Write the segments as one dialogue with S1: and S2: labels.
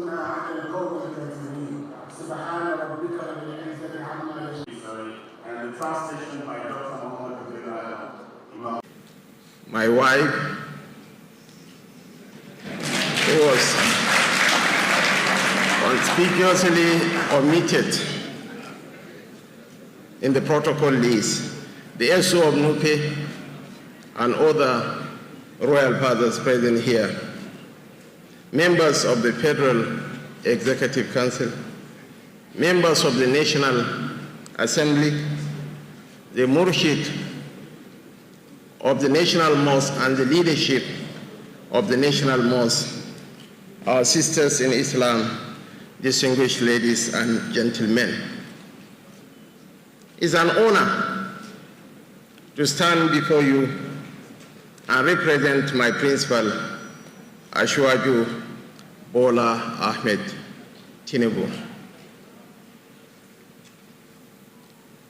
S1: على القوم الكافرين سبحان ربك رب العزة عما يصفون. And the translation by Dr. Muhammad. My wife, who was conspicuously omitted in the protocol list, the SO of Nupe and other royal fathers present here, members of the Federal Executive Council, members of the National Assembly, the Murshid of the National Mosque and the leadership of the National Mosque, our sisters in Islam, distinguished ladies and gentlemen. It's an honor to stand before you and represent my principal, Ashwaju Bola Ahmed Tinubu.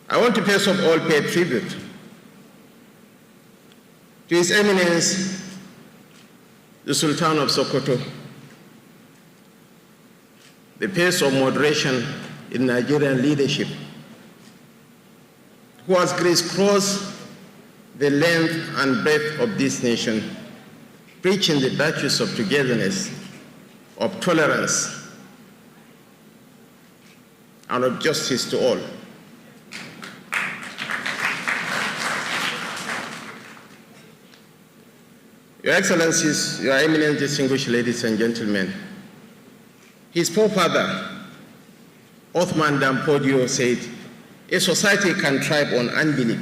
S1: I want to first of all pay tribute to His Eminence, the Sultan of Sokoto, the face of moderation in Nigerian leadership, who has crisscrossed the length and breadth of this nation, preaching the virtues of togetherness, of tolerance, and of justice to all. Your Excellencies, Your Eminent distinguished ladies and gentlemen, his forefather, Othman Dampodio, said, "A society can thrive on unbelief,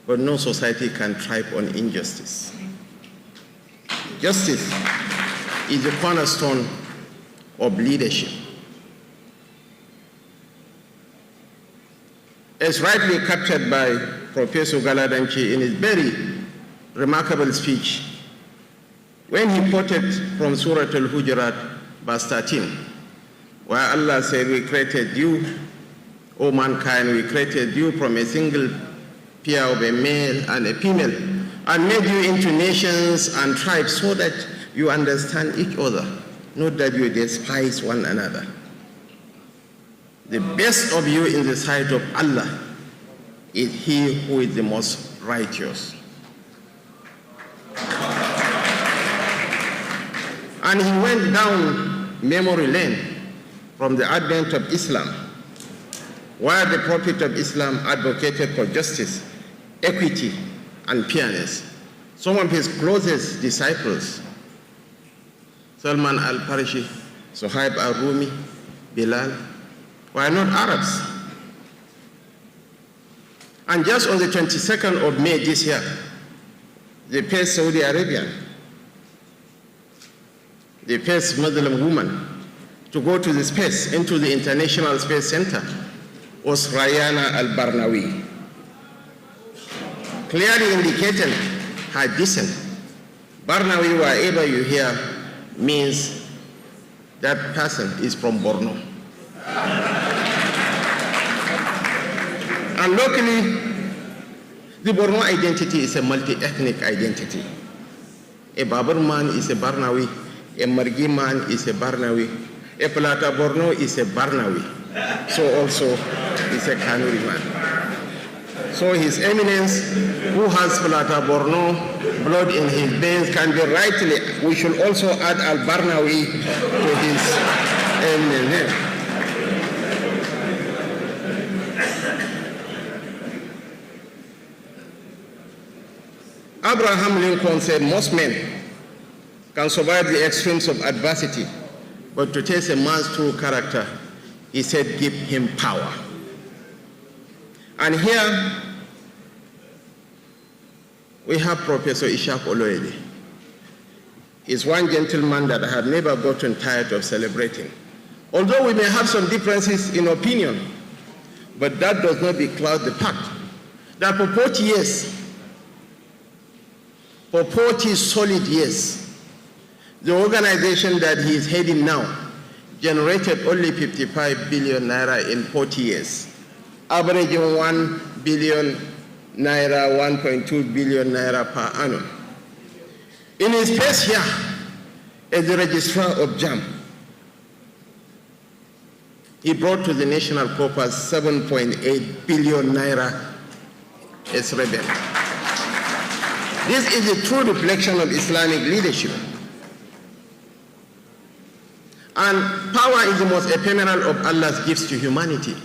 S1: but no society can thrive on injustice." Justice is the cornerstone of leadership. As rightly captured by Professor Galadanchi in his very remarkable speech, when he quoted from Surah Al-Hujurat, verse 13, where Allah said, "We created you, O mankind, we created you from a single pair of a male and a female, and made you into nations and tribes so that you understand each other, not that you despise one another. The best of you in the sight of Allah is he who is the most righteous." And he went down memory lane from the advent of Islam, where the Prophet of Islam advocated for justice, equity, and fairness. Some of his closest disciples, Salman al-Farisi, Suhaib al-Rumi, Bilal, were not Arabs. And just on the 22nd of May this year, the first Saudi Arabian, the first Muslim woman to go to the space, into the International Space Center, was Rayana al-Barnawi, clearly indicating her descent. Barnawi, wherever you hear, means that person is from Borno. And locally, the Borno identity is a multi-ethnic identity. A Babur man is a Barnawi, a Margi man is a Barnawi, a Plata Borno is a Barnawi, so also is a Kanuri man. So His Eminence, who has Plata Borno blood in his veins, can be rightly, we should also add al-Barnawi to His Eminence name. Abraham Lincoln said, "Most men can survive the extremes of adversity, but to test a man's true character," he said, "give him power." And here we have Professor Ishaq Oloyede. He's one gentleman that I have never gotten tired of celebrating. Although we may have some differences in opinion, but that does not becloud the fact that for 40 years, for 40 solid years, the organization that he is heading now generated only 55 billion naira in 40 years, averaging 1 billion naira, 1.2 billion naira per annum. In his first year as the registrar of JAM, He brought to the national coffers 7.8 billion naira as revenue. This is a true reflection of Islamic leadership. And power is the most ephemeral of Allah's gifts to humanity.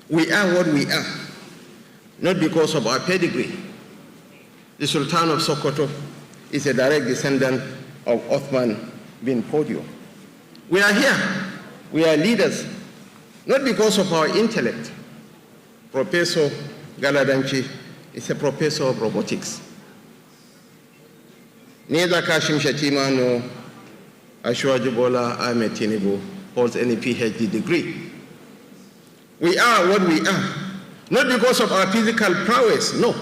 S1: We are what we are, not because of our pedigree. The Sultan of Sokoto is a direct descendant of Othman bin Fodio. We are here, we are leaders, not because of our intellect. Professor Galadanchi is a professor of robotics. Neither Kashim Shettima nor Ashwaju Bola Ahmed Tinubu holds any PhD degree. We are what we are, not because of our physical prowess, no.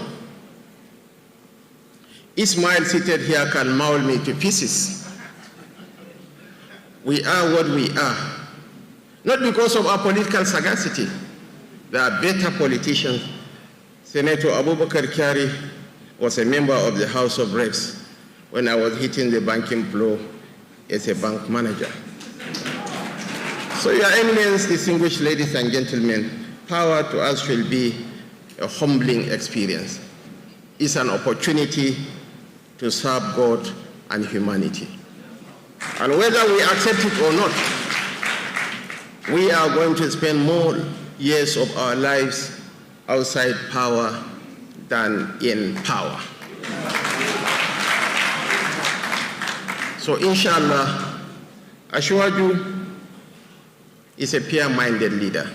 S1: Ismail seated here can maul me to pieces. We are what we are, not because of our political sagacity. There are better politicians. Senator Abubakar Kyari was a member of the House of Reps when I was hitting the banking floor as a bank manager. So, Your Eminence, distinguished ladies and gentlemen, power to us will be a humbling experience. It's an opportunity to serve God and humanity. And whether we accept it or not, we are going to spend more years of our lives outside power than in power. So inshallah, Ashwaju is a peer-minded leader.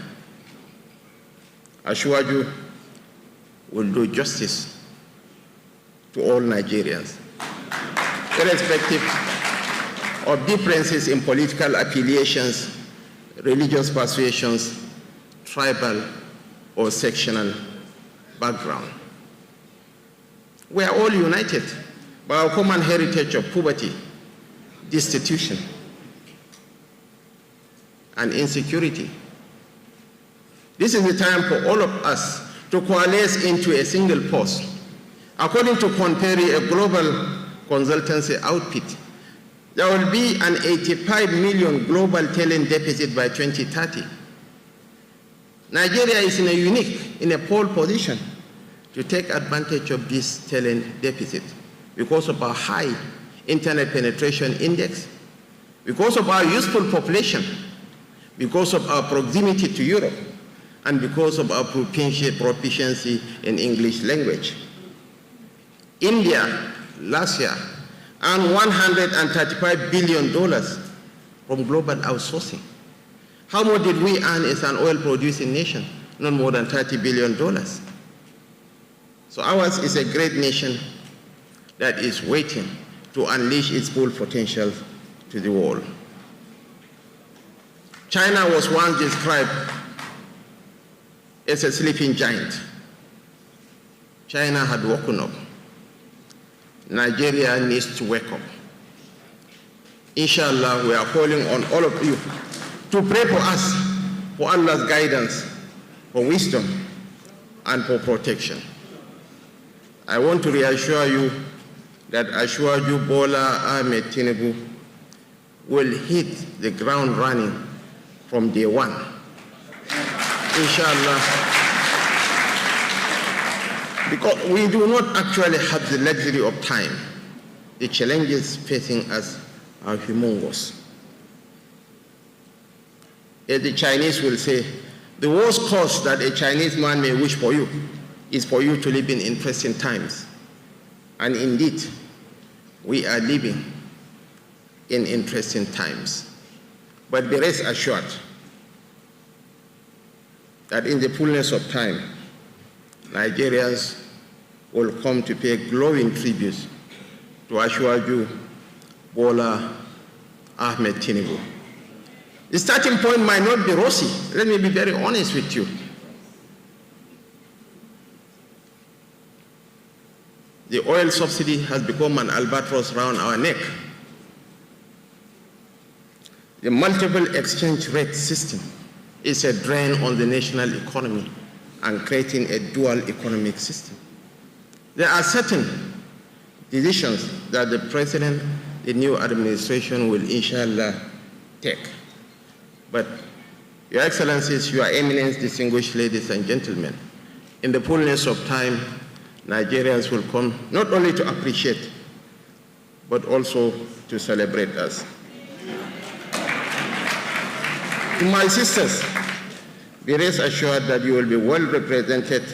S1: Ashwaju will do justice to all Nigerians, irrespective of differences in political affiliations, religious persuasions, tribal or sectional background. We are all united by our common heritage of poverty, destitution, and insecurity. This is the time for all of us to coalesce into a single force. According to Conperi, a global consultancy outfit, there will be an 85 million global talent deficit by 2030. Nigeria is in a pole position to take advantage of this talent deficit because of our high internet penetration index, because of our youthful population, because of our proximity to Europe, and because of our proficiency in English language. India last year earned $135 billion from global outsourcing. How much did we earn as an oil-producing nation? Not more than $30 billion. So ours is a great nation that is waiting to unleash its full potential to the world. China was once described as a sleeping giant. China had woken up. Nigeria needs to wake up. Inshallah, we are calling on all of you to pray for us, for Allah's guidance, for wisdom, and for protection. I want to reassure you that Ashwaju Bola Ahmed Tinubu will hit the ground running from day one. Inshallah. Because we do not actually have the luxury of time. The challenges facing us are humongous. As the Chinese will say, the worst cause that a Chinese man may wish for you is for you to live in interesting times. And indeed, we are living in interesting times. But be rest assured that in the fullness of time, Nigerians will come to pay glowing tributes to Ashwaju Bola Ahmed Tinubu. The starting point might not be rosy. Let me be very honest with you. The oil subsidy has become an albatross around our neck. The multiple exchange rate system is a drain on the national economy and creating a dual economic system. There are certain decisions that the president, the new administration will inshallah take. But Your Excellencies, Your Eminence, distinguished ladies and gentlemen, in the fullness of time, Nigerians will come not only to appreciate, but also to celebrate us. To my sisters, be rest assured that you will be well represented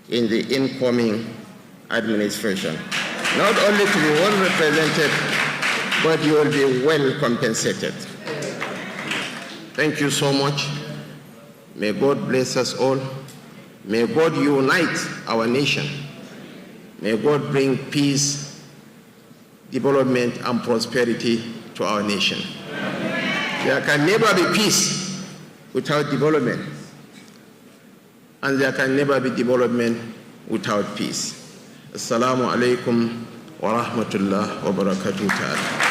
S1: in the incoming administration. Not only to be well represented, but you will be well compensated. Thank you so much. May God bless us all. May God unite our nation. May God bring peace, development, and prosperity to our nation. There can never be peace without development, and there can never be development without peace. Assalamu alaikum wa rahmatullah wa barakatuh ta'ala.